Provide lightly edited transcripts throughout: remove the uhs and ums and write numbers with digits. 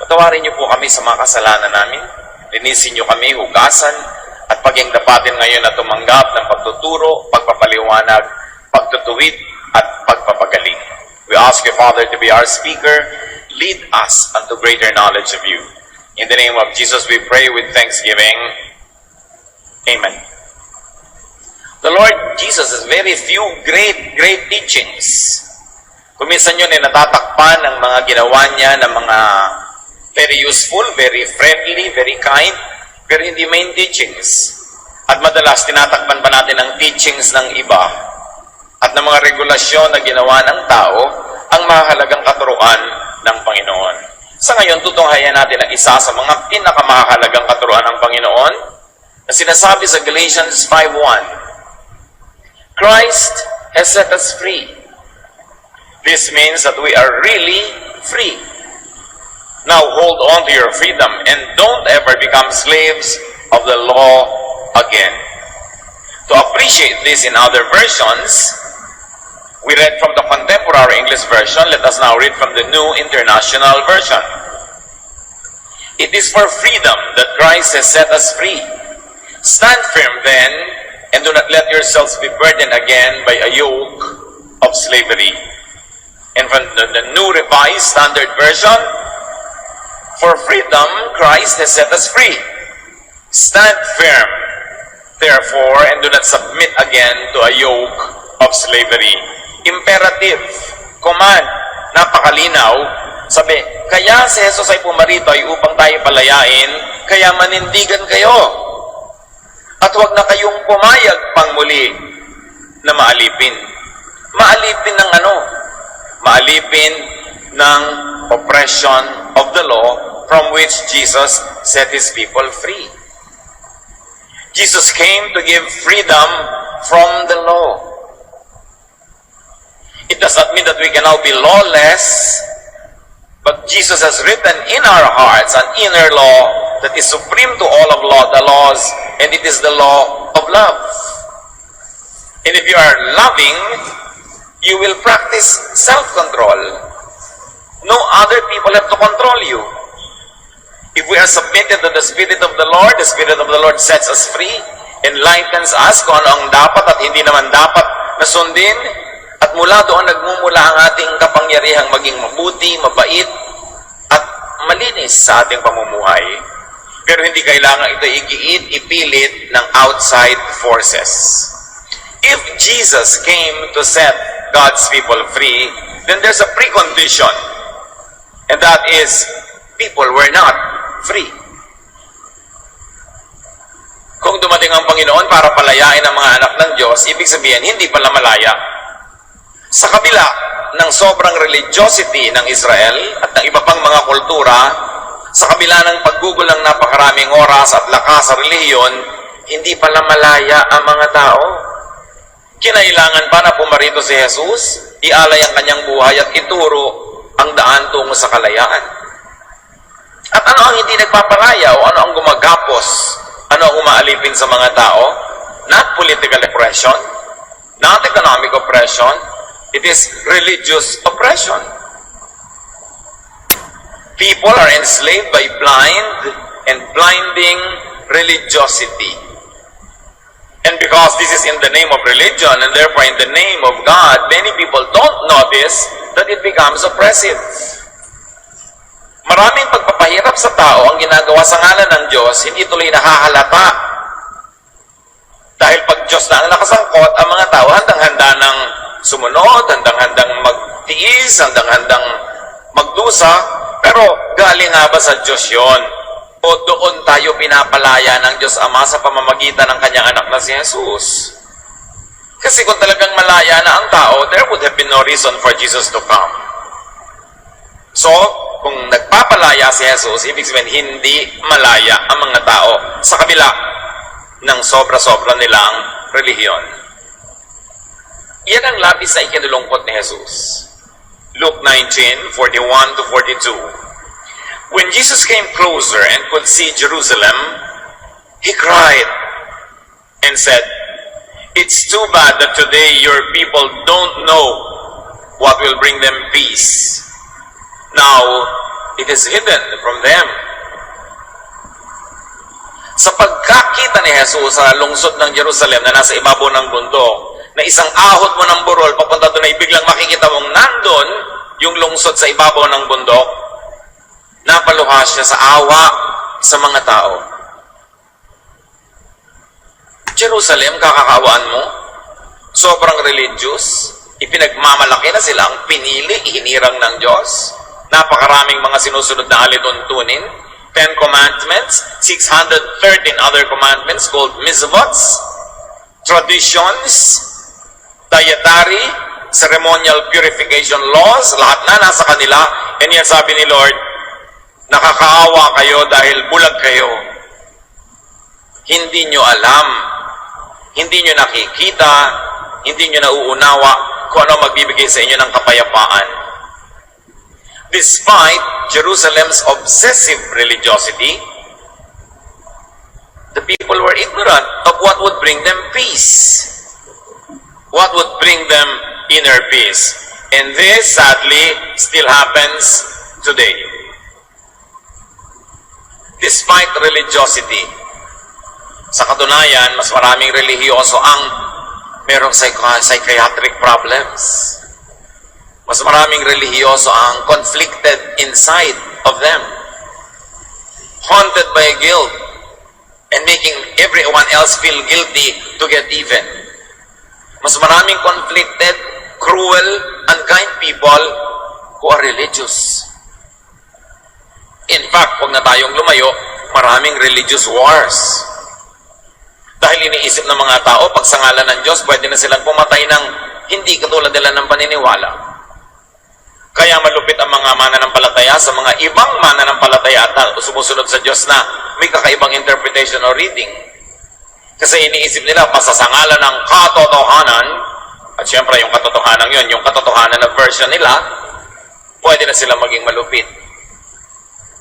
Patawarin niyo po kami sa mga kasalanan namin. Linisin niyo kami, hugasan, at pagyangdapatin ngayon na tumanggap ng pagtuturo, pagpapaliwanag, pagtutuwid, at pagpapagaling. We ask you, Father, to be our speaker. Lead us unto greater knowledge of you. In the name of Jesus, we pray with thanksgiving. Amen. The Lord Jesus has very few great teachings. Kuminsan yun ay natatakpan ng mga ginawa niya ng mga very useful, very friendly, very kind, pero hindi main teachings. At madalas tinatakpan pa natin ang teachings ng iba at ng mga regulasyon na ginawa ng tao ang mahalagang katuruan ng Panginoon. Sa ngayon, tutunghayan natin ang isa sa mga pinakamahalagang katuruan ng Panginoon na sinasabi sa Galatians 5:1. Christ has set us free. This means that we are really free. Now hold on to your freedom and don't ever become slaves of the law again. To appreciate this in other versions, we read from the Contemporary English Version. Let us now read from the New International Version. It is for freedom that Christ has set us free. Stand firm then, and do not let yourselves be burdened again by a yoke of slavery. And from the New Revised Standard Version, for freedom, Christ has set us free. Stand firm, therefore, and do not submit again to a yoke of slavery. Imperative, command, napakalinaw. Sabi, kaya si Jesus ay pumarito ay upang tayo palayain, kaya manindigan kayo. At huwag na kayong pumayag pang muli na maalipin. Maalipin ng ano? Maalipin ng oppression of the law from which Jesus set His people free. Jesus came to give freedom from the law. It does not mean that we can now be lawless, but Jesus has written in our hearts an inner law that is supreme to all of the laws, and it is the law of love. And if you are loving, you will practice self-control. No other people have to control you. If we are submitted to the Spirit of the Lord sets us free, enlightens us kung ano ang dapat at hindi naman dapat na sundin, at mula doon nagmumula ang ating kapangyarihang maging mabuti, mabait, at malinis sa ating pamumuhay. Pero hindi kailangan ito igiit, ipilit ng outside forces. If Jesus came to set God's people free, then there's a precondition. And that is, people were not free. Kung dumating ang Panginoon para palayain ang mga anak ng Diyos, ibig sabihin, hindi pala malaya. Sa kabila ng sobrang religiosity ng Israel at ng iba pang mga kultura, sa kabila ng paggugol ng napakaraming oras at lakas sa relihiyon, hindi pala malaya ang mga tao. Kinailangan pa na pumarito si Jesus, ialay ang kanyang buhay at ituro ang daan tungo sa kalayaan. At ano ang hindi nagpapalaya o ano ang gumagapos? Ano ang umaalipin sa mga tao? Not political oppression, not economic oppression, it is religious oppression. People are enslaved by blind and blinding religiosity. And because this is in the name of religion and therefore in the name of God, many people don't notice that it becomes oppressive. Maraming pagpapahirap sa tao ang ginagawa sa ngalan ng Diyos, hindi tuloy nahahalata. Dahil pag Diyos na ang nakasangkot, ang mga tao handang-handa ng sumunod, handang-handang magtiis, handang-handang magdusa, pero galing nga ba sa Diyos yon? O doon tayo pinapalaya ng Diyos Ama sa pamamagitan ng kanyang anak na si Jesus? Kasi kung talagang malaya na ang tao, there would have been no reason for Jesus to come. So, kung nagpapalaya si Jesus, ibig sabihin hindi malaya ang mga tao sa kabila ng sobra-sobra nilang relihiyon. Iyan ang labis na ikinulungkot ni Jesus. Luke 19:41 to 42. When Jesus came closer and could see Jerusalem, He cried and said, "It's too bad that today your people don't know what will bring them peace. Now, It is hidden from them. Sa pagkakita ni Jesus sa lungsod ng Jerusalem na nasa ibabaw ng bundok, na isang ahot mo ng burol, papunta doon ay biglang makikita mong nandun yung lungsod sa ibabaw ng bundok, napaluha siya sa awa sa mga tao. Jerusalem, kakakawaan mo, sobrang religious, ipinagmamalaki na sila ang pinili, hinirang ng Diyos, napakaraming mga sinusunod na alituntunin, 10 commandments, 613 other commandments called mitzvots, traditions, dietary, ceremonial purification laws, lahat na nasa kanila. And yan sabi ni Lord, nakakaawa kayo dahil bulag kayo. Hindi nyo alam, hindi nyo nakikita, hindi nyo nauunawa kung ano magbibigay sa inyo ng kapayapaan. Despite Jerusalem's obsessive religiosity, the people were ignorant of what would bring them peace. What would bring them inner peace. And this, sadly, still happens today. Despite religiosity, sa katunayan, mas maraming relihiyoso ang merong psychiatric problems. Mas maraming relihiyoso ang conflicted inside of them. Haunted by guilt and making everyone else feel guilty to get even. Mas maraming conflicted, cruel, unkind people who are religious. In fact, huwag na tayong lumayo, maraming religious wars. Dahil iniisip ng mga tao, pag sa ngalan ng Diyos, pwede na silang pumatay ng hindi katulad nila ng paniniwala. Kaya malupit ang mga mananampalataya sa mga ibang mananampalataya at sumusunod sa Diyos na may kakaibang interpretation o reading. Kasi iniisip nila, pasasangalan ng katotohanan, at syempre yung katotohanan yun, yung katotohanan na version nila, pwede na sila maging malupit.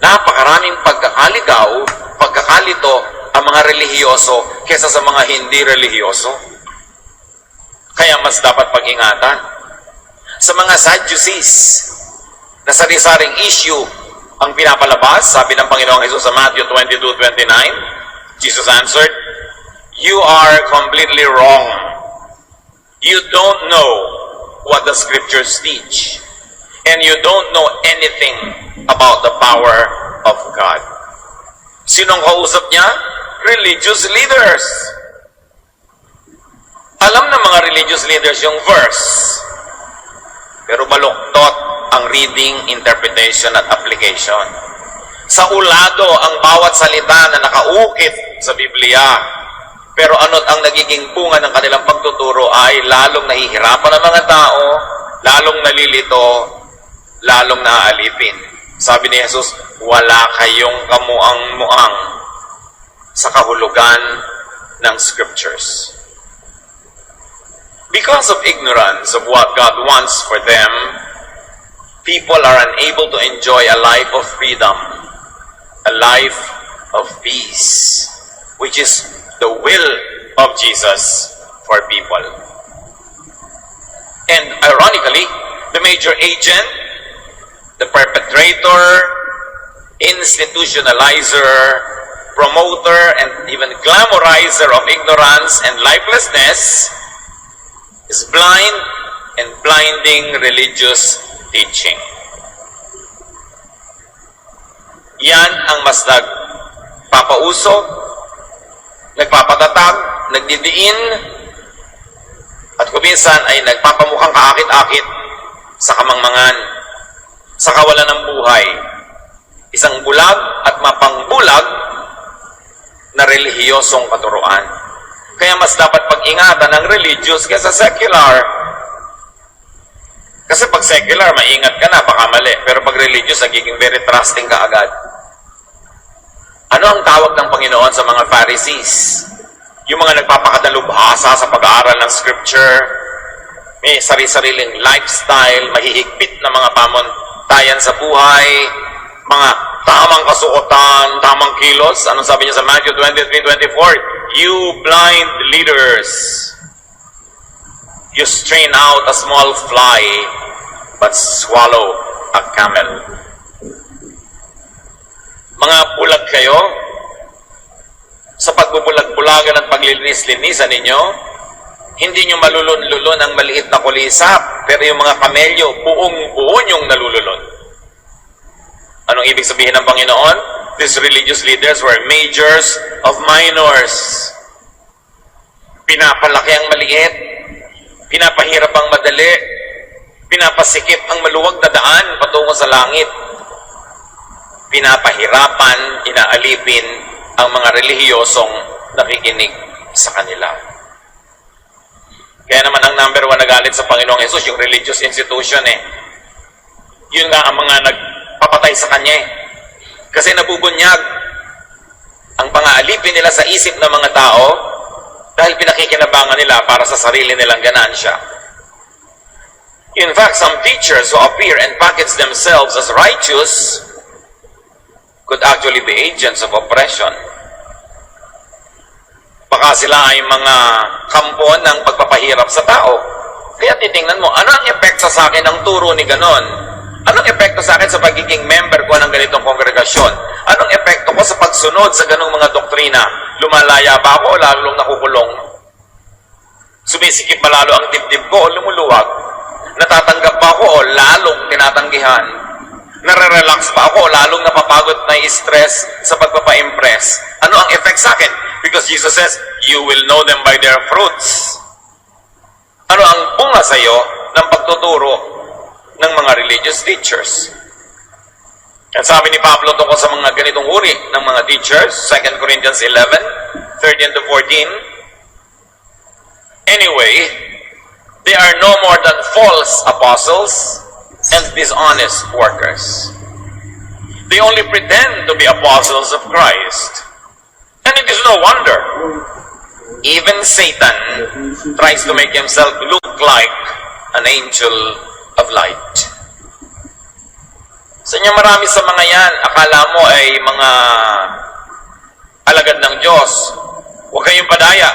Napakaraming pagkakaligaw, pagkakalito ang mga relihiyoso kesa sa mga hindi relihiyoso. Kaya mas dapat pag-ingatan. Sa mga Sadducees, na sari-saring issue ang pinapalabas, sabi ng Panginoong Jesus sa Matthew 22:29, Jesus answered, "You are completely wrong. You don't know what the scriptures teach, and you don't know anything about the power of God." Sinong kausap niya? Religious leaders. Alam ng mga religious leaders yung verse, pero baluktot ang reading, interpretation, at application. Sa ulado ang bawat salita na nakaukit sa Biblia. Pero ano't ang nagiging bunga ng kanilang pagtuturo ay lalong nahihirapan ang mga tao, lalong nalilito, lalong naaalipin. Sabi ni Jesus, wala kayong kamuang-muang sa kahulugan ng Scriptures. Because of ignorance of what God wants for them, people are unable to enjoy a life of freedom, a life of peace, which is the will of Jesus for people. And ironically, the major agent, the perpetrator, institutionalizer, promoter, and even glamorizer of ignorance and lifelessness is blind and blinding religious teaching. Yan ang mas nagpapausok, nagpapatatag, nagdidiin, at kuminsan ay nagpapamukhang kaakit-akit sa kamangmangan, sa kawalan ng buhay. Isang bulag at mapangbulag na relihiyosong katuruan. Kaya mas dapat pag-ingatan ng religious kaysa secular. Kasi pag secular, maingat ka na, baka mali. Pero pag religious, nagiging very trusting ka agad. Ano ang tawag ng Panginoon sa mga Pharisees? Yung mga nagpapakadalubhasa sa pag-aaral ng Scripture, may sari-sariling lifestyle, mahihigpit na mga pamuntayan sa buhay, mga tamang kasuotan, tamang kilos. Anong sabi niya sa Matthew 23:24? You blind leaders, you strain out a small fly, but swallow a camel. Mga bulag kayo sa pagbubulag-bulagan at paglilinis-linisan ninyo. Hindi nyo malulun-lulun ang maliit na kulisap, pero yung mga kamelyo, buong-buo yung nalululun. Anong ibig sabihin ng Panginoon? These religious leaders were majors of minors. Pinapalaki ang maliit, pinapahirap ang madali, pinapasikip ang maluwag na daan patungo sa langit. Pinapahirapan, inaalipin ang mga relihiyosong nakikinig sa kanila. Kaya naman ang number 1 na galit sa Panginoong Hesus, yung religious institution Yun nga ang mga nagpapatay sa Kanya Kasi nabubunyag ang pangaalipin nila sa isip ng mga tao dahil pinakikinabangan nila para sa sarili nilang ganansya. In fact, some teachers who appear and package themselves as righteous could actually be agents of oppression. Baka sila ay mga kampo ng pagpapahirap sa tao. Kaya titingnan mo, ano ang epekto sa akin ng turo ni ganon? Anong epekto sa akin sa pagiging member ko ng ganitong kongregasyon? Anong epekto ko sa pagsunod sa ganong mga doktrina? Lumalaya ba ako o lalong nakukulong? Sumisikip ba lalo ang dibdib ko o lumuluwag? Natatanggap ba ako o lalong tinatanggihan? Nare-relax ba ako o lalong napapagod na stress sa pagpapa-impress? Ano ang effect sa akin? Because Jesus says, you will know them by their fruits. Ano ang bunga sa iyo ng pagtuturo ng mga religious teachers? At sabi ni Pablo tungkol sa mga ganitong uri ng mga teachers, 2 Corinthians 11:13 to 14. Anyway, they are no more than false apostles and dishonest workers. They only pretend to be apostles of Christ. And it is no wonder. Even Satan tries to make himself look like an angel of light. Sa inyo marami sa mga yan, akala mo ay mga alagad ng Diyos. Huwag kayong padaya.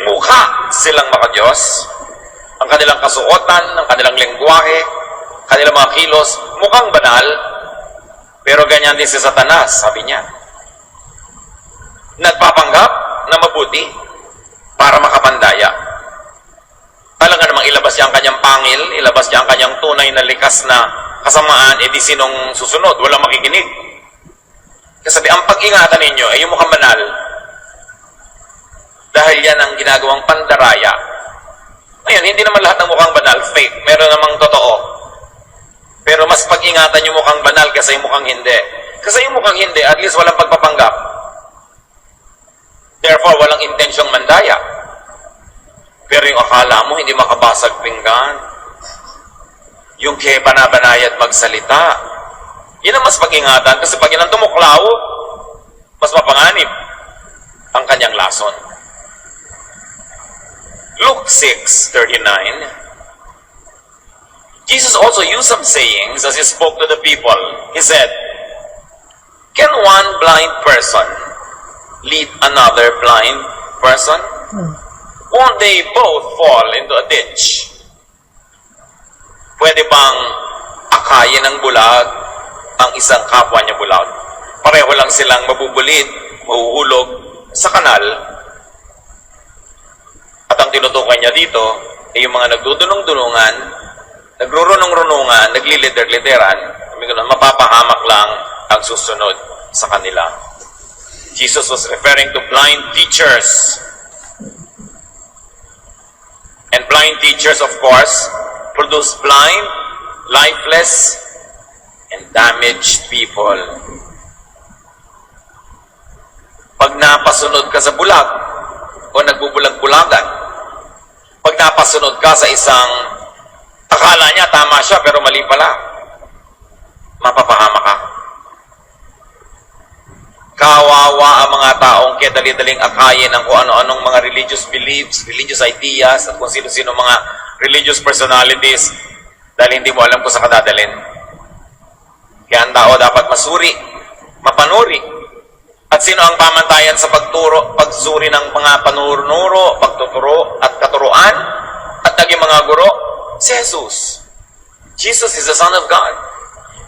Mukha silang maka-Diyos. Ang kanilang kasuotan, ang kanilang lengguwahe, kanilang mga kilos, mukhang banal, pero ganyan din si Satanas, sabi niya. Nagpapanggap na mabuti para makapandaya. Talaga namang ilabas niya ang kanyang pangil, ilabas niya ang kanyang tunay na likas na kasamaan, edi sinong susunod, walang makikinig. Kasi ang pag-ingatan ninyo ay yung mukhang banal. Dahil yan ang ginagawang pandaraya. Ngayon, hindi naman lahat ng mukhang banal, fake. Meron namang totoo. Pero mas pag-ingatan yung mukhang banal kasi yung mukhang hindi. Kasi yung mukhang hindi, at least walang pagpapanggap. Therefore, walang intensyong mandaya. Pero yung akala mo, hindi makabasag pinggan. Yung kaya banabanayat magsalita. Yan ang mas pag-ingatan kasi pag yan ang tumuklaw, mas mapanganib ang kanyang lason. Luke 6:39. Jesus also used some sayings as he spoke to the people. He said, "Can one blind person lead another blind person? Won't they both fall into a ditch?" Pwede bang akayin ng bulag ang isang kapwa niya bulag? Pareho lang silang mabubulid, mahuhulog sa kanal. At ang tinutukoy niya dito ay yung mga nagdudunong-dunungan, nagrurunong-runungan, naglilider-lideran, mapapahamak lang ang susunod sa kanila. Jesus was referring to blind teachers. And blind teachers, of course, produce blind, lifeless, and damaged people. Pag napasunod ka sa bulag o nagbubulag-bulagan, pag napasunod ka sa isang akala niya tama siya pero mali pala, mapapahama ka. Kawawa ang mga taong kaya dali-daling akayin ng kung ano-anong mga religious beliefs, religious ideas, at kung sino-sino mga religious personalities dahil hindi mo alam kung saan ka dadalhin. Kaya ang tao dapat masuri, mapanuri. At sino ang pamantayan sa pagsuri ng mga panurnuro, pagtuturo at katuruan at naging mga guro? Si Jesus. Jesus is the Son of God.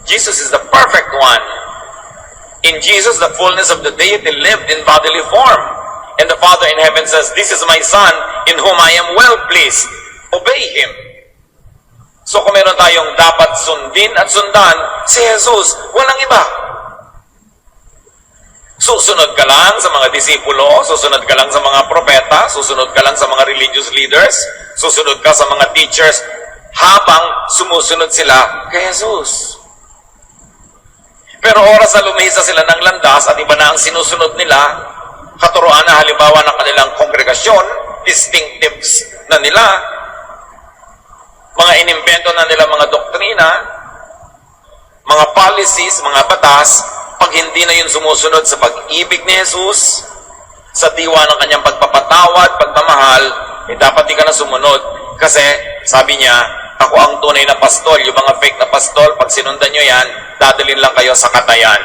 Jesus is the perfect one In Jesus, the fullness of the deity lived in bodily form. And the Father in heaven says, "This is my Son, in whom I am well pleased. Obey Him." So kung meron tayong dapat sundin at sundan, si Jesus, walang iba. Susunod ka lang sa mga disipulo, susunod ka lang sa mga propeta, susunod ka lang sa mga religious leaders, susunod ka sa mga teachers, habang sumusunod sila kay Jesus. Pero oras na lumihisa sila ng landas at iba na ang sinusunod nila, katuroan na halimbawa ng kanilang kongregasyon, distinctives na nila, mga inimbento na nila mga doktrina, mga policies, mga batas, pag hindi na yun sumusunod sa pag-ibig ni Jesus, sa diwa ng kanyang pagpapatawad, pagmamahal, dapat di ka na sumunod. Kasi, sabi niya, ako ang tunay na pastol. Yung mga fake na pastol, pag sinundan nyo yan, dadalhin lang kayo sa katayan.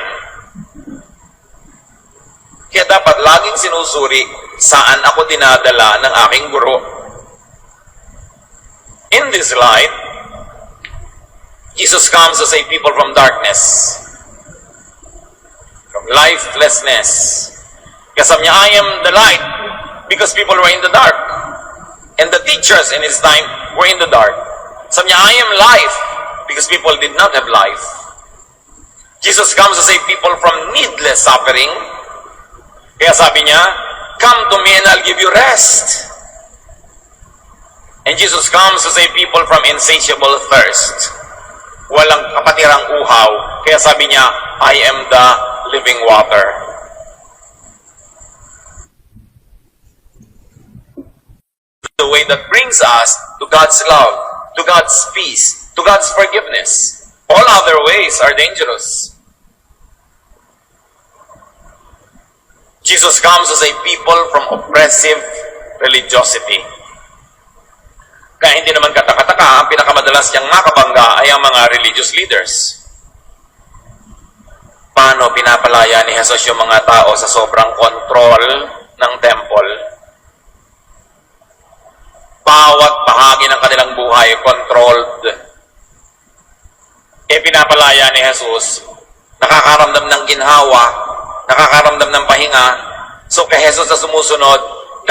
Kaya dapat laging sinusuri saan ako dinadala ng aking guro. In this light, Jesus comes to save people from darkness, from lifelessness. Kaya sabi niya, I am the light, because people were in the dark. And the teachers in his time were in the dark. Sabi niya, I am life, because people did not have life. Jesus comes to save people from needless suffering. Kaya sabi niya, come to me and I'll give you rest. And Jesus comes to save people from insatiable thirst. Walang kapatirang uhaw. Kaya sabi niya, I am the living water. The way that brings us to God's love, to God's peace, to God's forgiveness. All other ways are dangerous. Jesus comes to save people from oppressive religiosity. Kaya hindi naman katakataka, ang pinakamadalas niyang makabangga ay ang mga religious leaders. Paano pinapalaya ni Jesus yung mga tao sa sobrang control ng temple? Bawat bahagi ng kanilang buhay controlled. Pinapalaya ni Jesus, nakakaramdam ng ginhawa, nakakaramdam ng pahinga. So kay Jesus na sumusunod,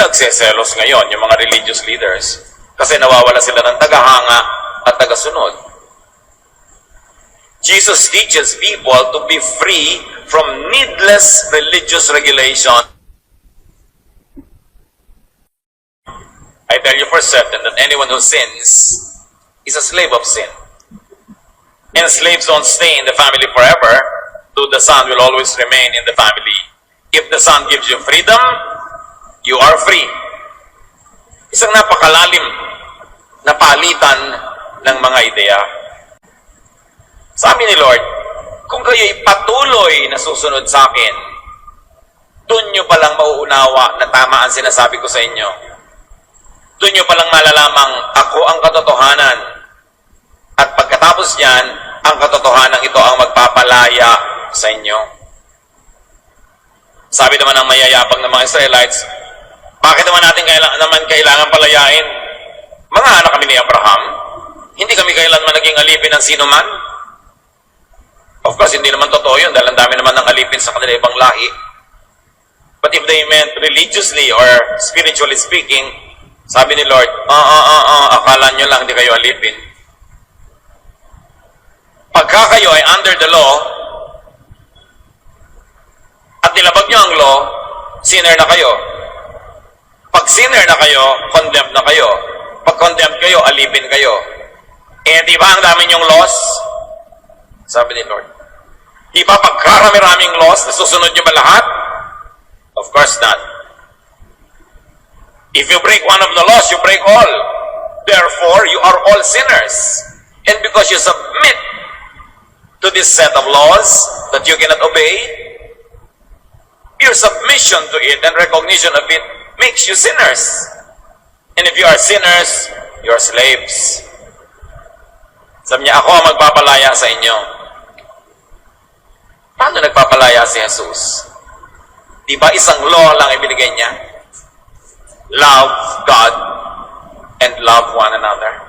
nagseselos ngayon yung mga religious leaders. Kasi nawawala sila ng tagahanga at tagasunod. Jesus teaches people to be free from needless religious regulation. I tell you for certain that anyone who sins is a slave of sin. And slaves don't stay in the family forever, though the son will always remain in the family. If the son gives you freedom, you are free. Isang napakalalim na palitan ng mga ideya. Sabi ni Lord, kung kayo'y patuloy na susunod sa akin, doon nyo palang mauunawa na tama ang sinasabi ko sa inyo. Doon nyo palang malalamang ako ang katotohanan. At pagkatapos niyan, ang katotohanan ito ang magpapalaya sa inyo. Sabi naman ng mayayabang ng mga Israelites, bakit naman natin kailangan palayain? Mga anak kami ni Abraham, hindi kami kailanman naging alipin ng sino man. Of course, hindi naman totoo yun dahil ang dami naman ng alipin sa kanila ibang lahi. But if they meant religiously or spiritually speaking, sabi ni Lord, akala nyo lang hindi kayo alipin. Pagka kayo ay under the law, at nilabag nyo ang law, sinner na kayo. Pag sinner na kayo, condemned na kayo. Pag condemned kayo, alipin kayo. Di ba ang dami nyong laws? Sabi ni Lord. Di ba pagkarami-raming laws, nasusunod nyo ba lahat? Of course not. If you break one of the laws, you break all. Therefore, you are all sinners. And because you submit to this set of laws that you cannot obey, your submission to it and recognition of it makes you sinners. And if you are sinners, you are slaves. Sabi niya, ako ang magpapalaya sa inyo. Paano nagpapalaya si Jesus? Di ba isang law lang ibinigay niya? Love God and love one another.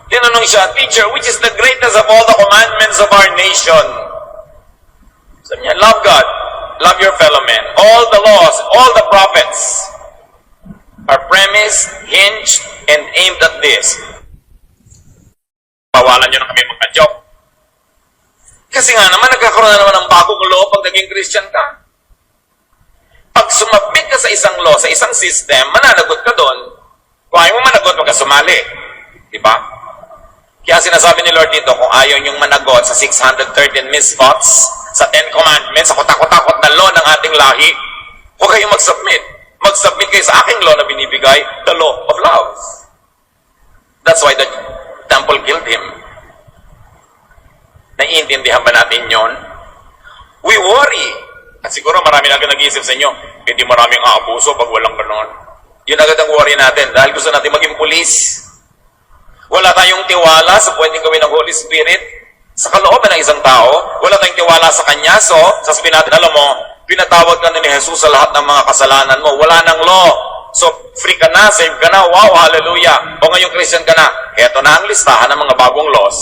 Tinanong siya, teacher, which is the greatest of all the commandments of our nation? Sabi niya, love God, love your fellow men. All the laws, all the prophets are premised, hinged, and aimed at this. Pawalan nyo na kami magka-joke. Kasi nga naman, nagkakaroon na naman ng bagong law pag naging Christian ka. Pag sumabit ka sa isang law, sa isang system, mananagot ka doon. Kung ayaw mo managot, wag ka sumali. Diba? Kaya sinasabi ni Lord dito, kung ayaw niyong managot sa 613 misthoughts, sa 10 commandments, sa kutakot-takot na law ng ating lahi, huwag kayong mag-submit. Mag-submit kayo sa aking law na binibigay, the law of love. That's why the temple killed him. Naiintindihan ba natin yon? We worry. At siguro marami na nag-iisip sa inyo, hindi maraming aabuso pag walang ganon. Yun agad ang worry natin dahil gusto natin maging pulis. Wala tayong tiwala sa pwedeng gawin ng Holy Spirit sa kalooban ng isang tao. Wala tayong tiwala sa Kanya. So, sasabihin natin, alam mo, pinatawad ka na ni Jesus sa lahat ng mga kasalanan mo. Wala nang law. So, free ka na, save ka na, wow, hallelujah. O ngayong Christian ka na, eto na ang listahan ng mga bagong laws.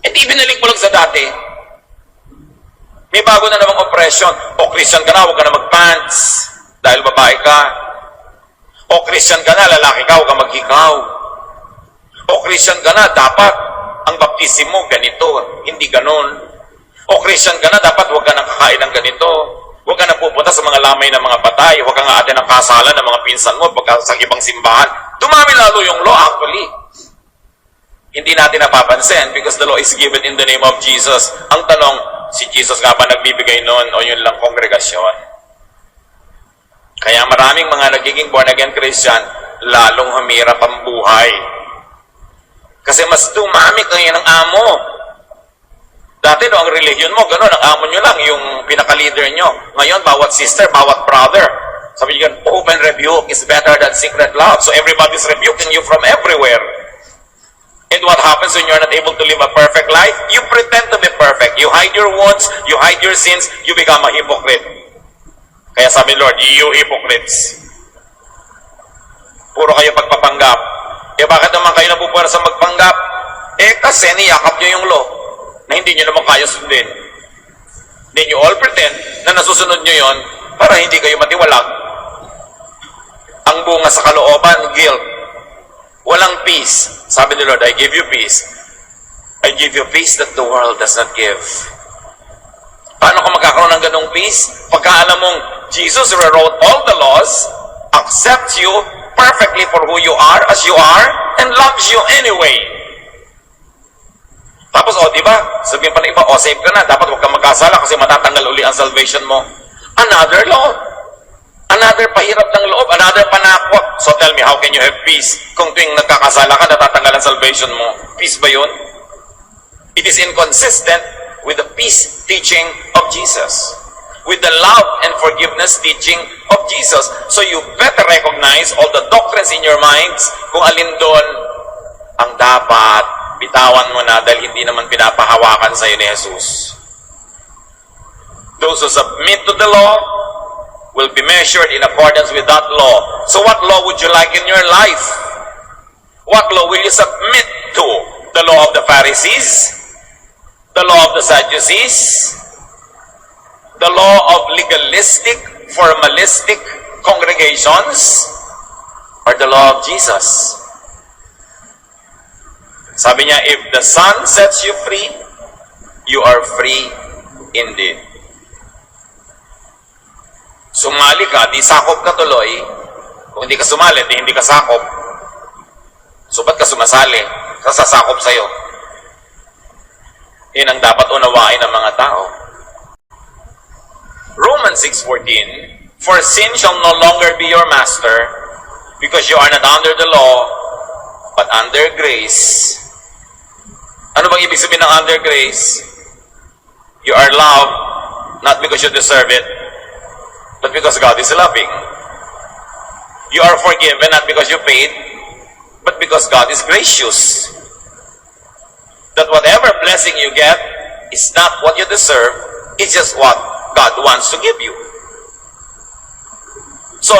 E di binalik mo lang sa dati. May bago na namang oppression. O Christian ka na, huwag ka na mag-pants dahil babae ka. O Christian ka na, lalaki ka, huwag ka maghikaw. O Christian ka na, dapat ang baptism mo ganito, hindi ganon. O Christian ka na, dapat huwag ka nang kakain ng ganito. Huwag ka nang pupunta sa mga lamay ng mga patay. Huwag ka nga atin ng kasalan ng mga pinsan mo pagka sa ibang simbahan. Dumami lalo yung law actually. Hindi natin napapansin because the law is given in the name of Jesus. Ang tanong, si Jesus nga ba nagbibigay noon o yun lang kongregasyon? Kaya maraming mga nagiging born-again Christian, lalong humirap ang buhay. Kasi mas dumami kayo ng amo. Dati no, ang religion mo, gano'n, ang amo nyo lang, yung pinaka-leader nyo. Ngayon, bawat sister, bawat brother. Sabi nyo, open rebuke is better than secret love. So everybody's rebuking you from everywhere. And what happens when you're not able to live a perfect life? You pretend to be perfect. You hide your wounds, you hide your sins, you become a hypocrite. Kaya sabi Lord, you hypocrites. Puro kayo pagpapanggap. Eh bakit naman kayo napupuwersa sa magpanggap? Eh kasi niyakap nyo yung law na hindi nyo naman kaya sundin. Then you all pretend na nasusunod nyo yon para hindi kayo matiwalag. Ang bunga sa kalooban, guilt. Walang peace. Sabi ni Lord, I give you peace. I give you peace that the world does not give. Paano ka magkakaroon ng ganong peace? Pagka alam mong Jesus rewrote all the laws, accepts you perfectly for who you are, as you are, and loves you anyway. Tapos, diba? Sabihin pa ng iba, save ka na. Dapat huwag kang magkasala kasi matatanggal uli ang salvation mo. Another law. Another pahirap ng loob. Another panakot. So tell me, how can you have peace? Kung tuwing nagkakasala ka, natatanggal ang salvation mo. Peace ba yun? It is inconsistent with the peace teaching of Jesus. With the love and forgiveness teaching of Jesus. So you better recognize all the doctrines in your minds kung alin doon ang dapat bitawan mo na dahil hindi naman pinapahawakan sa iyo ni Jesus. Those who submit to the law will be measured in accordance with that law. So what law would you like in your life? What law will you submit to? The law of the Pharisees? The law of the Sadducees? The law of legalistic, formalistic congregations? Or the law of Jesus? Sabi niya, if the Son sets you free, you are free indeed. Sumali ka, di sakop ka tuloy. Kung hindi ka sumali, di hindi ka sakop. So, ba't ka sumasali? Sasakop sa'yo. Yan ang dapat unawain ng mga tao. Romans 6:14, for sin shall no longer be your master, because you are not under the law, but under grace. Ano bang ibig sabihin ng under grace? You are loved, not because you deserve it, but because God is loving. You are forgiven not because you paid, but because God is gracious. That whatever blessing you get is not what you deserve, it's just what God wants to give you. So,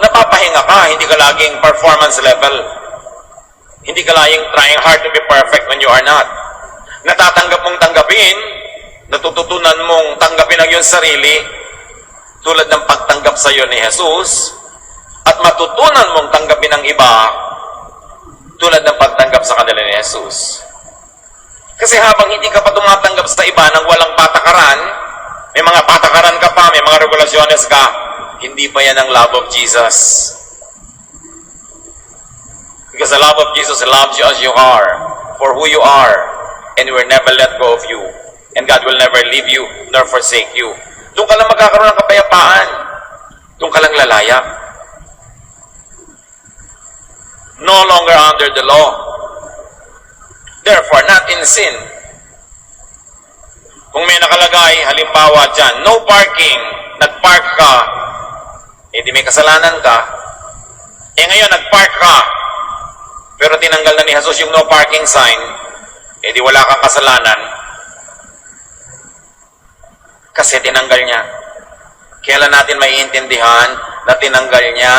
napapahinga ka, hindi ka laging performance level. Hindi ka laging trying hard to be perfect when you are not. Natatanggap mong tanggapin, natututunan mong tanggapin iyong sarili tulad ng pagtanggap sa iyo ni Jesus at matutunan mong tanggapin ang iba tulad ng pagtanggap sa kanila ni Jesus. Kasi habang hindi ka pa tumatanggap sa iba ng walang patakaran, may mga patakaran ka pa, may mga regulasyones ka, hindi pa yan ang love of Jesus. Because the love of Jesus loves you as you are, for who you are, and will never let go of you. And God will never leave you nor forsake you. Doon ka lang magkakaroon ng kapayapaan. Doon ka lang lalaya. No longer under the law. Therefore, not in sin. Kung may nakalagay, halimbawa dyan, no parking, nag-park ka, hindi may kasalanan ka, ngayon nag-park ka, pero tinanggal na ni Jesus yung no parking sign, di wala kang kasalanan, kasi tinanggal niya. Kailan natin maiintindihan na tinanggal niya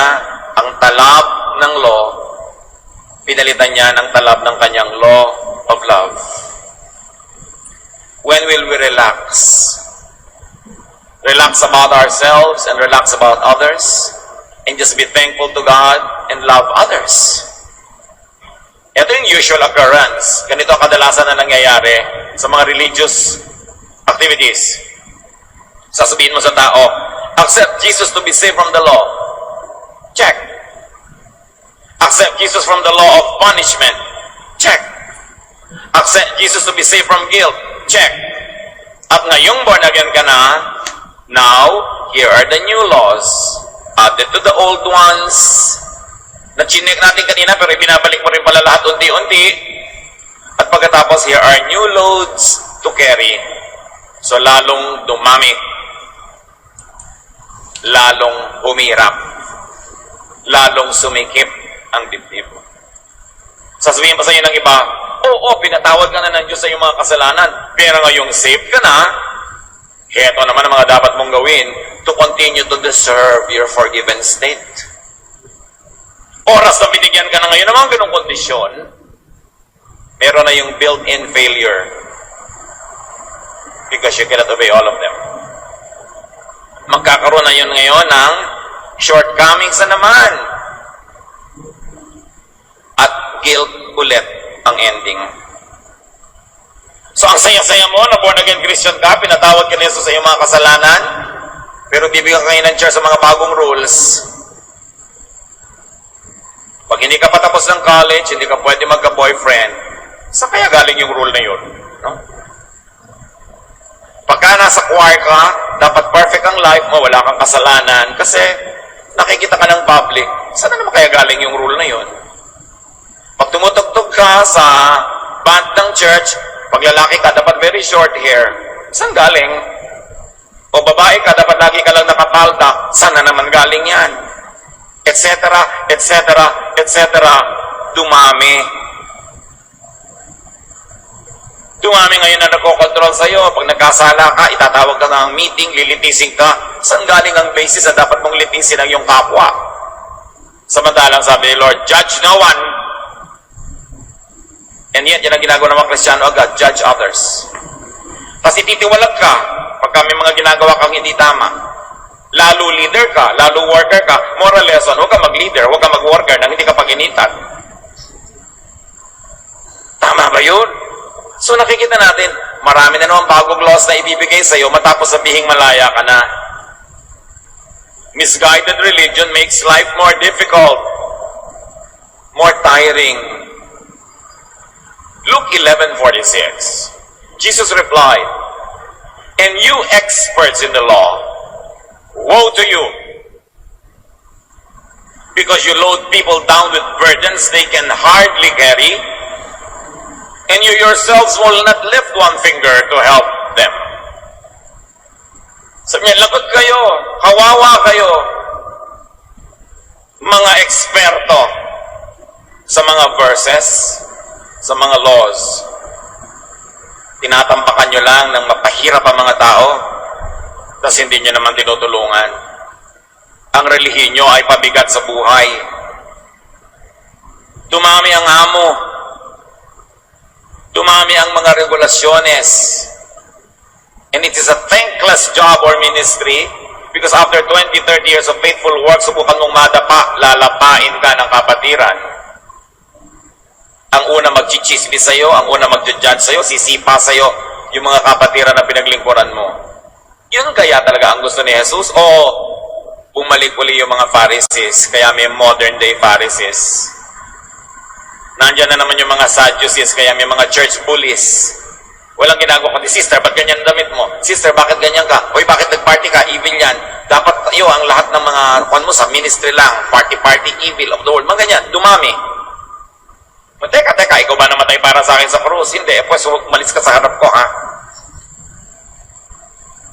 ang talab ng law, pinalitan niya ng talab ng kanyang law of love? When will we relax? Relax about ourselves and relax about others, and just be thankful to God and love others. Ito yung usual occurrence. Ganito ang kadalasan na nangyayari sa mga religious activities. Sasabihin mo sa tao, accept Jesus to be saved from the law. Check. Accept Jesus from the law of punishment. Check. Accept Jesus to be saved from guilt. Check. At ngayong born again ka na, now, here are the new laws added to the old ones na chinek natin kanina pero ibinabalik mo rin pala lahat unti-unti. At pagkatapos, here are new loads to carry. So, lalong dumami. Lalong humirap. Lalong sumikip ang dibdib. Sasabihin pa sa inyo ng iba, oo, pinatawad ka na ng Diyos sa iyong mga kasalanan, pero ngayong saved ka na, heto naman ang mga dapat mong gawin to continue to deserve your forgiven state. Oras na binigyan ka na ngayon ng mga ganong kondisyon, meron na yung built-in failure because you cannot obey all of them. Magkakaroon na yun ngayon ng shortcomings na naman. At guilt ulit ang ending. So ang saya-saya mo na born again Christian ka, pinatawad ka ni Jesus sa iyong mga kasalanan, pero bibigyan ka ngayon ng chance sa mga bagong rules. Pag hindi ka patapos ng college, hindi ka pwede magka-boyfriend, saan kaya galing yung rule na yun? No? Pagka nasa choir ka, dapat perfect ang life mo, wala kang kasalanan, kasi nakikita ka ng public. Saan naman kaya galing yung rule na yun? Pag tumutugtog ka sa band ng church, pag lalaki ka, dapat very short hair. Saan galing? O babae ka, dapat lagi ka lang nakapalda. Saan na naman galing yan? Etc. etc. etc. Dumami. Dumami ngayon na nagkocontrol sa'yo. Pag nagkasala ka, itatawag ka ng meeting, lilitisin ka. Saan galing ang basis na dapat mong litisin ang iyong kapwa? Samantalang sabi ni Lord, judge no one. And yet, yan ang ginagawa ng mga Kristiyano agad, judge others. Kasi titiwalag ka pagka may mga ginagawa kang hindi tama. Lalo leader ka, lalo worker ka, moral lesson, huwag ka mag-leader, huwag ka mag-worker nang hindi ka paginitan. Tama ba yun? So nakikita natin, marami na naman bagong laws na ibibigay sa iyo matapos sabihing malaya ka na. Misguided religion makes life more difficult, more tiring. Luke 11:46. Jesus replied, "And you experts in the law, woe to you, because you load people down with burdens they can hardly carry, and you yourselves will not lift one finger to help them." Sabi niya, lagot kayo, kawawa kayo, mga eksperto sa mga verses, sa mga laws. Tinatampakan nyo lang ng mapahirap ang mga tao, tapos hindi nyo naman tinutulungan. Ang relihiyon nyo ay pabigat sa buhay. Dumami ang amo. Dumami ang mga regulasyones. And it is a thankless job or ministry because after 20, 30 years of faithful work, subukan mong madapa, lalapain ka ng kapatiran. Ang una magchichismis sa'yo, ang una magja-judge sa'yo, sisipa sa'yo yung mga kapatiran na pinaglingkuran mo. Yun kaya talaga ang gusto ni Jesus? O bumalik uli yung mga Pharisees, kaya may modern day Pharisees. Nandiyan na naman yung mga Sadducees, kaya may mga church bullies. Walang ginagawa kundi, sister, ba't ganyan damit mo? Sister, bakit ganyan ka? Hoy, bakit nag-party ka? Evil yan. Dapat tayo ang lahat ng mga kwan mo sa ministry lang. Party, evil of the world. Mga ganyan, dumami. Teka, ikaw ba namatay para sa akin sa krus? Hindi, pues umalis ka sa harap ko, ha?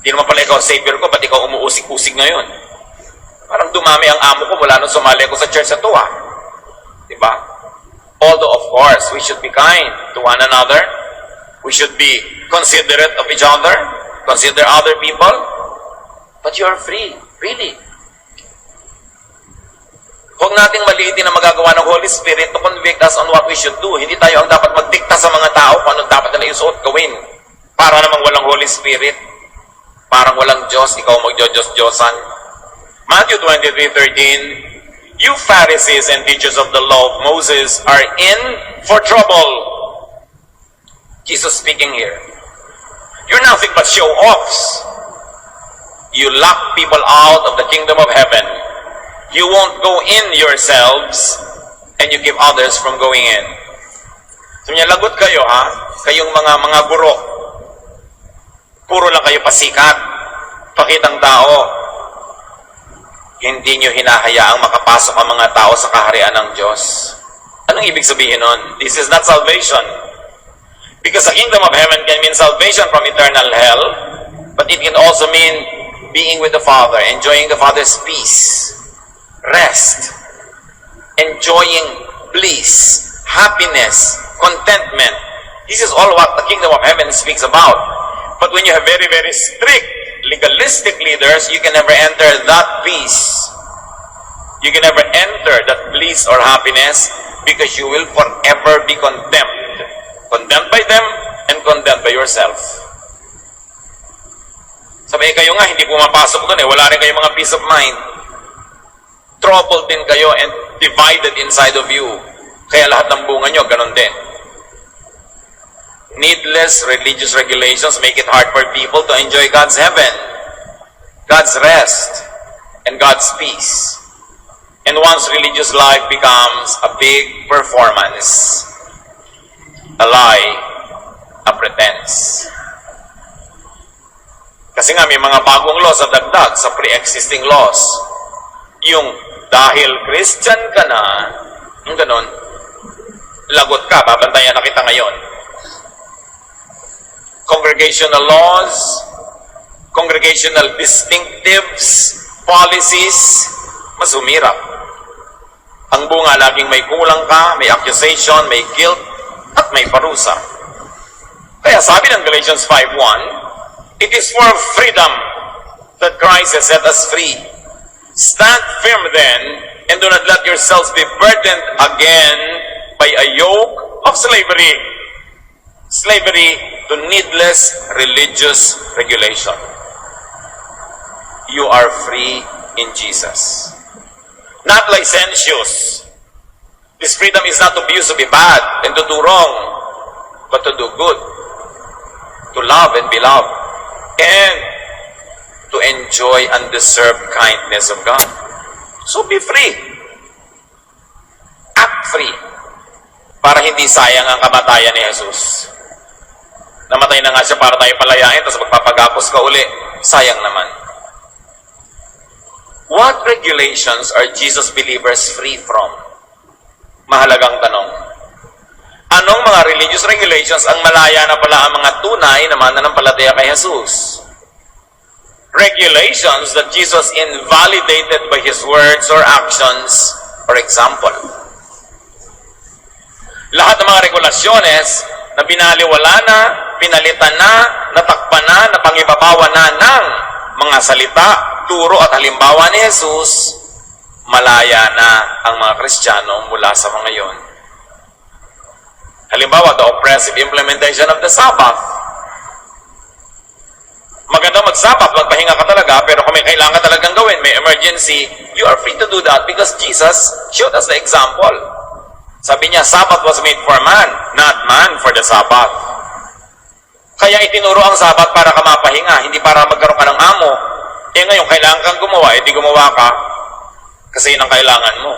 Hindi naman pala ikaw savior ko, ba't ikaw umuusig-usig ngayon? Parang dumami ang amo ko mula nung sumali ko sa church na to, ha? Diba? Although, of course, we should be kind to one another. We should be considerate of each other, consider other people, but you're free, really. Huwag nating maliitin na magagawa ng Holy Spirit to convict us on what we should do. Hindi tayo ang dapat magdikta sa mga tao kung anong dapat nila isuot gawin. Para namang walang Holy Spirit. Parang walang Diyos, ikaw mag-Diyos-Diyosan. Matthew 23:13, you Pharisees and teachers of the law of Moses are in for trouble. Jesus speaking here. You're nothing but show-offs. You lock people out of the kingdom of heaven. You won't go in yourselves, and you keep others from going in. So niya, lagot kayo, ha? Kayong mga guro. Puro lang kayo pasikat, pakitang tao. Hindi nyo hinahayaang makapasok ang mga tao sa kaharian ng Diyos. Anong ibig sabihin nun? This is not salvation. Because the kingdom of heaven can mean salvation from eternal hell, but it can also mean being with the Father, enjoying the Father's peace, rest, enjoying bliss, happiness, contentment. This is all what the kingdom of heaven speaks about. But when you have very, very strict, legalistic leaders, you can never enter that peace. You can never enter that bliss or happiness because you will forever be condemned. Condemned by them and condemned by yourself. Sabi kayo nga, hindi pumapasok doon eh. Wala rin kayong mga peace of mind. Troubled din kayo and divided inside of you. Kaya lahat ng bunga nyo, ganun din. Needless religious regulations make it hard for people to enjoy God's heaven, God's rest, and God's peace. And once religious life becomes a big performance, a lie, a pretense. Kasi nga may mga bagong laws sa dagdag sa pre-existing laws. Yung dahil Christian ka na, yung ganun, lagot ka, babantayan na kita ngayon. Congregational laws, congregational distinctives, policies, mas humirap. Ang bunga, laging may kulang ka, may accusation, may guilt, at may parusa. Kaya sabi ng Galatians 5:1, it is for freedom that Christ has set us free. Stand firm then, and do not let yourselves be burdened again by a yoke of slavery. Slavery to needless religious regulation. You are free in Jesus. Not licentious. This freedom is not to be used to be bad and to do wrong, but to do good, to love and be loved, and to enjoy undeserved kindness of God. So be free. Act free. Para hindi sayang ang kamatayan ni Jesus. Namatay na nga siya para tayo palayain, tapos magpapagapos ka uli. Sayang naman. What regulations are Jesus believers free from? Mahalagang tanong. Anong mga religious regulations ang malaya na pala ang mga tunay na mananampalataya kay Jesus? Regulations that Jesus invalidated by His words or actions, for example. Lahat ng mga regulasyones na binaliwala na, pinalitan na, natakpan na, napangibabawan na ng mga salita, turo at halimbawa ni Jesus, malaya na ang mga Kristiyano mula sa mga yon. Halimbawa, the oppressive implementation of the Sabbath. Maganda magsabat, magpahinga ka talaga, pero kung may kailangan ka talagang gawin, may emergency, you are free to do that because Jesus showed us the example. Sabi niya, Sabbath was made for man, not man for the Sabbath. Kaya itinuro ang Sabbath para ka mapahinga, hindi para magkaroon ka ng amo. Ngayon, kailangan kang gumawa, di gumawa ka, kasi yun ang kailangan mo.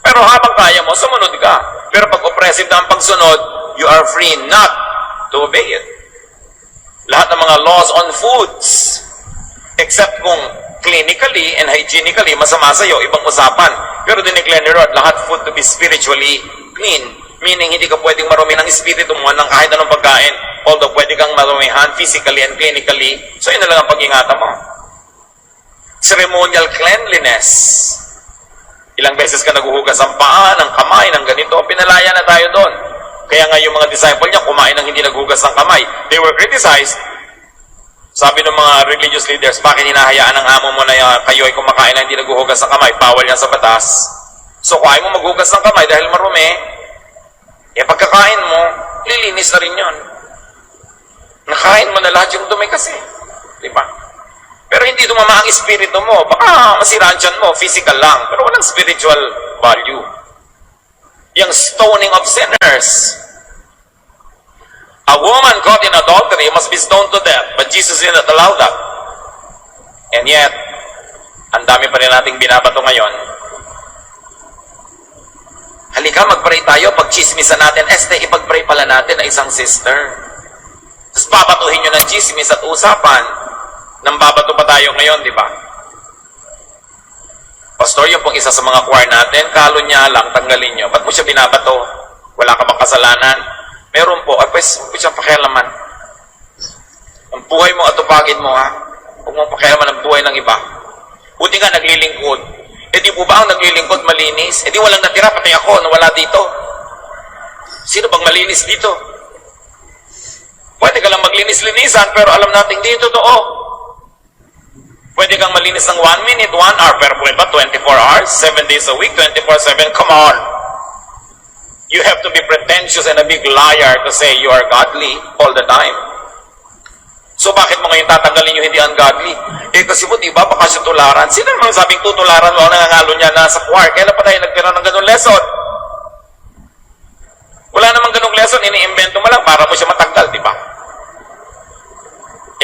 Pero habang kaya mo, sumunod ka. Pero pag oppressive na ang pagsunod, you are free not to obey it. Lahat ng mga laws on foods, except kung clinically and hygienically masama sa'yo, ibang usapan. Pero dineclare ni Lord, lahat food to be spiritually clean. Meaning, hindi ka pwedeng marumi ng espiritu mo ng kahit anong pagkain. Although, pwede kang marumihan physically and clinically. So, yun na lang ang pag-ingatan mo. Ceremonial cleanliness. Ilang beses ka naguhugas ang paa, ng kamay, ng ganito. Pinalaya na tayo doon. Kaya nga yung mga disciple niya, kumain ng hindi naghugas ng kamay. They were criticized. Sabi ng mga religious leaders, bakit hinahayaan ng amo mo na kayo ay kumakain ng hindi naghuhugas ng kamay? Bawal yan sa batas. So, kung ayaw mo maghugas ng kamay dahil marumi, pagkakain mo, lilinis na rin yun. Nakain mo na lahat yung dumi kasi. Diba? Pero hindi dumama ang espiritu mo. Baka masiraan dyan mo, physical lang. Pero walang spiritual value. Yung stoning of sinners. A woman caught in adultery must be stoned to death. But Jesus did not allow that. And yet, ang dami pa rin nating binabato ngayon. Halika, mag-pray tayo. Pag-chismisan natin, ipag-pray pala natin na isang sister. Tapos babatuhin nyo ng chismis at usapan. Nang babato pa tayo ngayon, di ba? Pastor, yung pong isa sa mga choir natin, kalo niya lang, tanggalin nyo. Ba't mo siya binabato? Wala ka bang kasalanan? Meron po. Pues, huwag siyang pakialaman. Ang buhay mo at tupagin mo, ha? Huwag mong pakialaman ang buhay ng iba. Buti nga, naglilingkod. Di po ba ang naglilingkod malinis? Di walang natira, patay ako, nawala dito. Sino bang malinis dito? Pwede ka lang maglinis-linisan, pero alam natin, hindi totoo. Pwede kang malinis ng 1 minute, 1 hour, pero pwede ba 24 hours, 7 days a week, 24/7? Come on! You have to be pretentious and a big liar to say you are godly all the time. So bakit mo ngayon tatanggalin yung hindi ungodly? Kasi po, diba, baka siya tularan. Sino naman sabing tutularan mo ang nangangalo niya na sa choir? Kailan pa tayo nagtira ng ganung lesson? Wala namang ganung lesson, ini-invento mo lang para mo siya matanggal, diba?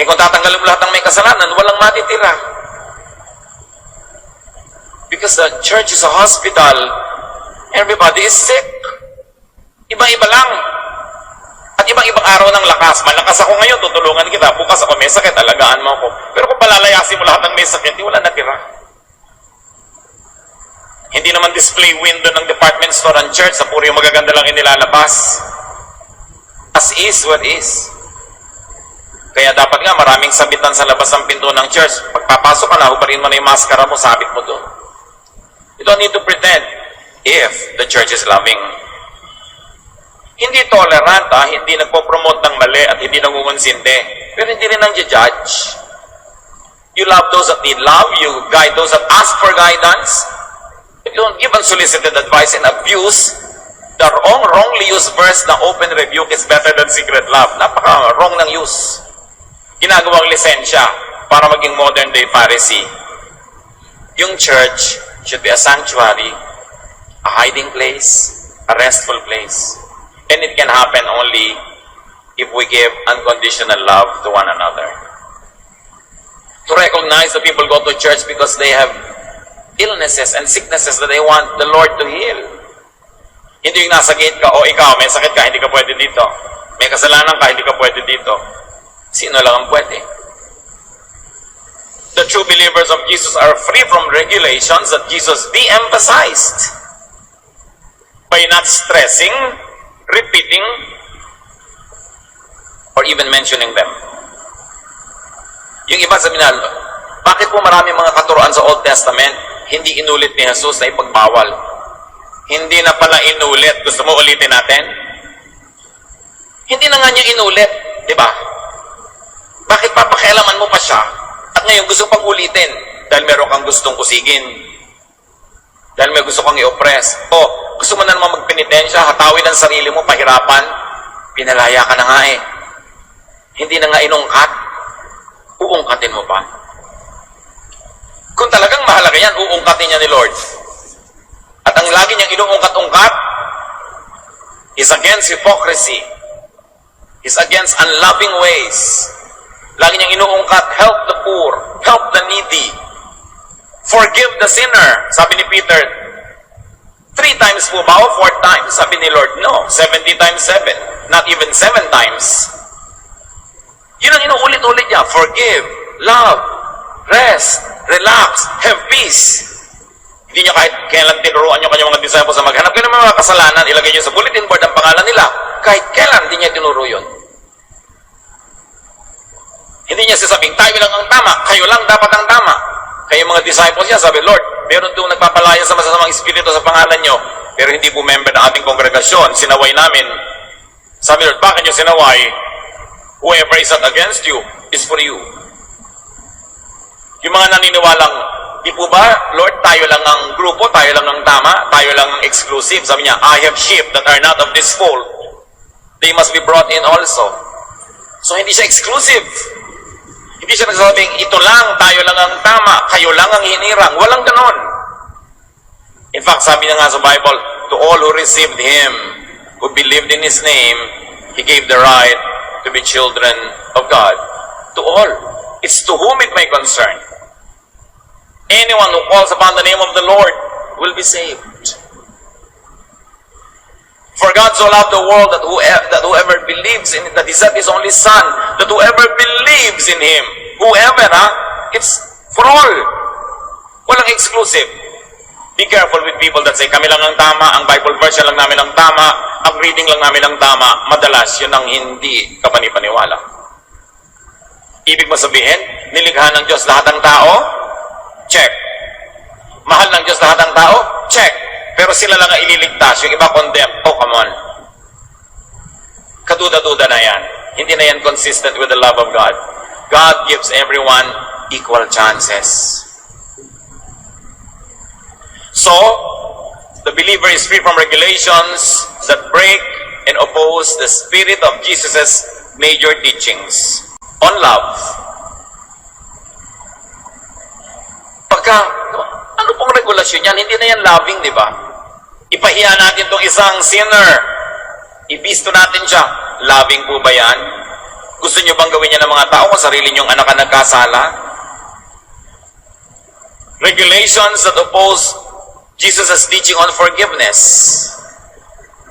Kung tatanggalin mo lahat ng may kasalanan, walang matitira. Because the church is a hospital, everybody is sick. Iba-iba lang. At ibang-ibang araw ng lakas. Malakas ako ngayon, tutulungan kita. Bukas ako may sakit, alagaan mo ako. Pero kung palalayasin mo lahat ng may sakit, wala natira. Hindi naman display window ng department store ang church sa puro yung magaganda lang inilalabas. As is what is. Kaya dapat nga maraming sabitan sa labas ng pinto ng church. Pagpapasok ka na, hubarin mo na yung maskara mo, sabit mo doon. You don't need to pretend if the church is loving. Hindi tolerant, hindi nagpo-promote ng mali at hindi nangungonsinte. Pero hindi rin nang-judge. You love those that need love. You guide those that ask for guidance. You don't give unsolicited advice and abuse. The wrongly used verse na open rebuke is better than secret love. Napaka-wrong ng use. Ginagawang lisensya para maging modern day Pharisee. Yung church should be a sanctuary, a hiding place, a restful place. And it can happen only if we give unconditional love to one another. To recognize that people go to church because they have illnesses and sicknesses that they want the Lord to heal. Hindi yung nasa gate ka, o ikaw, may sakit ka, hindi ka pwede dito. May kasalanan ka, hindi ka pwede dito. Sino lang ang pwede? The true believers of Jesus are free from regulations that Jesus de-emphasized by not stressing, repeating, or even mentioning them. Yung iba sabi na, bakit po marami mga katuroan sa Old Testament hindi inulit ni Jesus na ipagbawal? Hindi na pala inulit. Gusto mo ulitin natin? Hindi na nga niya inulit. Di ba? Bakit papakialaman mo pa siya? At ngayon gusto pang ulitin dahil meron kang gustong usigin. Dahil may gusto kang i-oppress. O, gusto mo na naman magpenitensya, hatawin ang sarili mo, pahirapan. Pinalaya ka na nga eh. Hindi na nga inungkat. uungkatin mo pa? Kung talagang mahalaga yan, uungkatin niya ni Lord. At ang lagi niyang inuungkat-ungkat is against hypocrisy. Is against unloving ways. Lagi niyang inuungkat, help the poor, help the needy, forgive the sinner. Sabi ni Peter, 3 times po ba o 4 times? Sabi ni Lord, no, 70 times 7. Not even 7 times. Yun ang inuulit-ulit niya, forgive, love, rest, relax, have peace. Hindi niya kahit kailan tinuruan niyo kanyang mga disciples sa maghanap kayo ng mga kasalanan, ilagay niyo sa bulletin board ang pangalan nila. Kahit kailan, hindi niya tinuro yun. Hindi niya sasabing, tayo lang ang tama, kayo lang dapat ang tama. Kaya mga disciples niya, sabi, Lord, meron itong nagpapalaya sa masasamang espiritu sa pangalan niyo, pero hindi po member ng ating kongregasyon, sinaway namin. Sabi, Lord, bakit niyo sinaway? Whoever is not against you is for you. Yung mga naniniwalang, di po ba, Lord, tayo lang ang grupo, tayo lang ang tama, tayo lang ang exclusive. Sabi niya, I have sheep that are not of this fold. They must be brought in also. So, hindi siya exclusive. Hindi siya nagsasabing, ito lang, tayo lang ang tama, kayo lang ang hinirang. Walang ganon. In fact, sabi niya nga sa Bible, to all who received Him, who believed in His name, He gave the right to be children of God. To all. It's to whom it may concern. Anyone who calls upon the name of the Lord will be saved. For God so loved the world that whoever believes in it, that He sent His only Son, that whoever believes in Him, whoever, it's for all. Walang exclusive. Be careful with people that say, kami lang ang tama, ang Bible version lang namin ang tama, ang reading lang namin ang tama. Madalas, yun ang hindi kapanipaniwala. Ibig mo sabihin, nilikha ng Diyos lahat ng tao? Check. Mahal ng Diyos lahat ng tao? Check. Pero sila lang ang ililigtas, yung iba condemn. Oh, come on. Kaduda-duda na yan. Hindi na yan consistent with the love of God. God gives everyone equal chances. So, the believer is free from regulations that break and oppose the spirit of Jesus' major teachings on love. Ano pong regulasyon yan? Hindi na yan loving, di ba? Ipahiya natin itong isang sinner. Ibisto natin siya. Loving po ba yan? Gusto niyo bang gawin niya ng mga tao kung sarili niyong anak ang nagkasala? Regulations that oppose Jesus' teaching on forgiveness,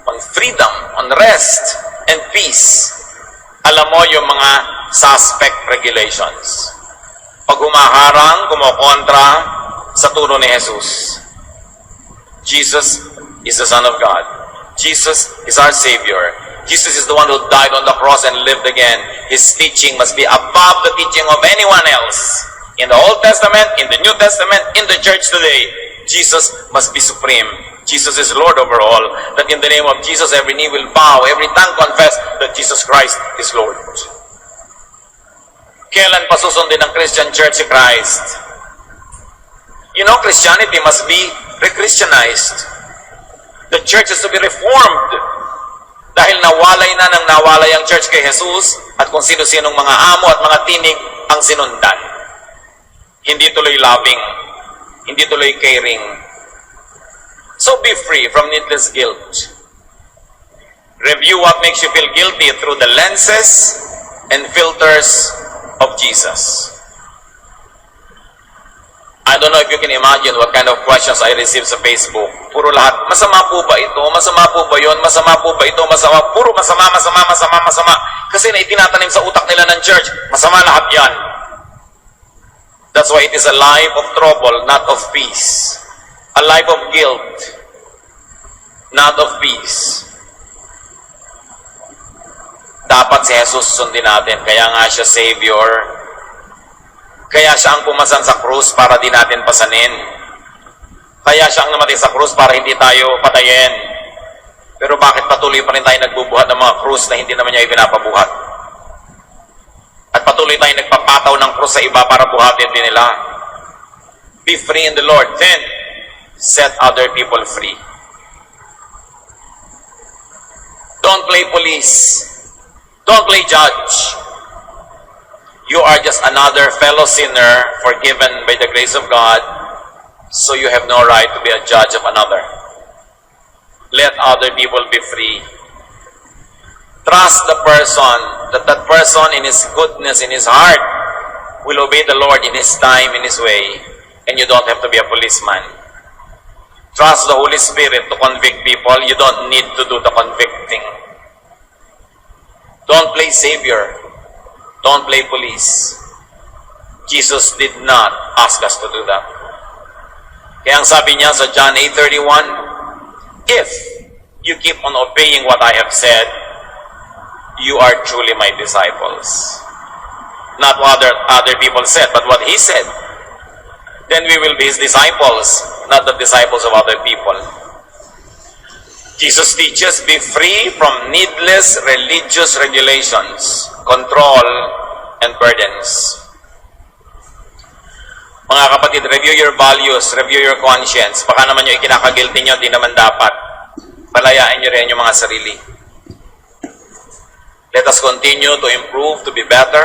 on freedom, on rest, and peace. Alam mo yung mga suspect regulations. Pag humaharang, kumokontra sa turo ni Jesus. Jesus is the Son of God. Jesus is our Savior. Jesus is the one who died on the cross and lived again. His teaching must be above the teaching of anyone else. In the Old Testament, in the New Testament, in the church today, Jesus must be supreme. Jesus is Lord over all. That in the name of Jesus, every knee will bow, every tongue confess that Jesus Christ is Lord. Kailan pa susundin ng Christian Church si Christ? You know, Christianity must be re-Christianized. The church is to be reformed. Dahil nawalay na ng nawalay ang church kay Jesus at kung sino-sinong mga amo at mga tinig ang sinundan. Hindi tuloy loving. Hindi tuloy caring. So be free from needless guilt. Review what makes you feel guilty through the lenses and filters of Jesus. I don't know if you can imagine what kind of questions I receive sa Facebook. Puro lahat, masama po ba ito? Masama po ba yun? Masama po ba ito? Masama. Puro masama. Kasi na itinatanim sa utak nila ng church, masama lahat yan. That's why it is a life of trouble, not of peace. A life of guilt, not of peace. Dapat si Jesus sundin natin. Kaya nga siya Savior. Kaya siya ang pumasan sa krus para di natin pasanin. Kaya siya ang namatay sa krus para hindi tayo patayin. Pero bakit patuloy pa rin tayo nagbubuhat ng mga krus na hindi naman niya ipinapabuhat? At patuloy tayo nagpapataw ng krus sa iba para buhatin din nila. Be free in the Lord. Then, set other people free. Don't play police. Don't play judge. You are just another fellow sinner forgiven by the grace of God, so you have no right to be a judge of another. Let other people be free. Trust the person, that person in his goodness, in his heart, will obey the Lord in his time, in his way, and you don't have to be a policeman. Trust the Holy Spirit to convict people. You don't need to do the convicting. Don't play savior. Don't play police. Jesus did not ask us to do that. Kaya ang sabi niya sa John 8:31, if you keep on obeying what I have said, you are truly my disciples. Not what other people said, but what he said. Then we will be his disciples, not the disciples of other people. Jesus teaches, be free from needless religious regulations, control, and burdens. Mga kapatid, review your values, review your conscience. Baka naman yung ikinakagilty nyo, di naman dapat. Palayain nyo rin yung mga sarili. Let us continue to improve, to be better,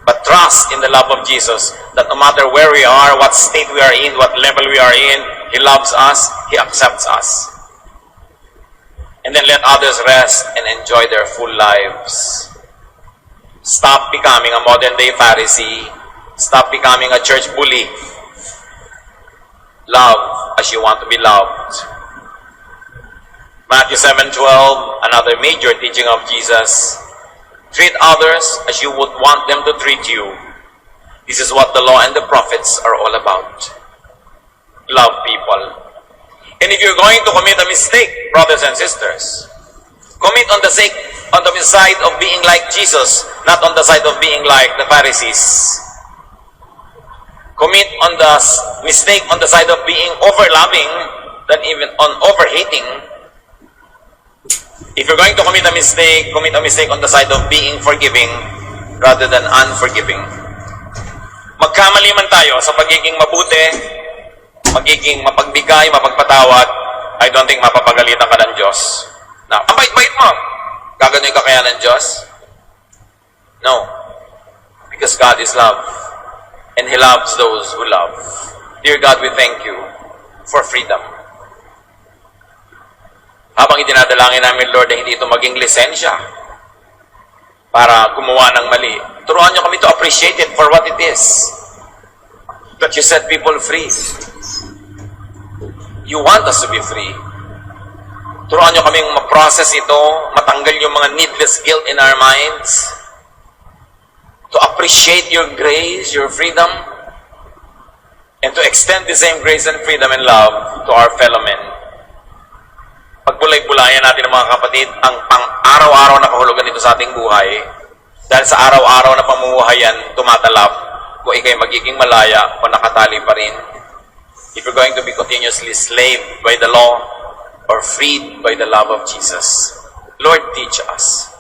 but trust in the love of Jesus, that no matter where we are, what state we are in, what level we are in, He loves us, He accepts us. And then let others rest and enjoy their full lives. Stop becoming a modern-day Pharisee. Stop becoming a church bully. Love as you want to be loved. Matthew 7:12, another major teaching of Jesus. Treat others as you would want them to treat you. This is what the law and the prophets are all about. Love people. And if you're going to commit a mistake, brothers and sisters, commit on the side of being like Jesus, not on the side of being like the Pharisees. Commit on the mistake on the side of being over-loving than even on over-hating. If you're going to commit a mistake on the side of being forgiving rather than unforgiving. Magkamali man tayo sa pagiging mabuti, magiging mapagbigay, mapagpatawad, I don't think mapapagalitan ka ng Diyos. Na, ang bait-bait mo, gagano'y ka kaya ng Diyos? No. Because God is love. And He loves those who love. Dear God, we thank you for freedom. Habang itinadalangin namin, Lord, na hindi ito maging lisensya para gumawa ng mali, turuan niyo kami to appreciate it for what it is. That you set people free. You want us to be free. Turuan niyo kaming ma-process ito, matanggal yung mga needless guilt in our minds, to appreciate your grace, your freedom, and to extend the same grace and freedom and love to our fellow men. Pagbulay-bulayan natin mga kapatid, ang pang-araw-araw na kahulugan dito sa ating buhay, dahil sa araw-araw na pamumuhayan, tumatalab, kung ikay magiging malaya o nakatali pa rin. If you're going to be continuously slaved by the law or freed by the love of Jesus. Lord, teach us.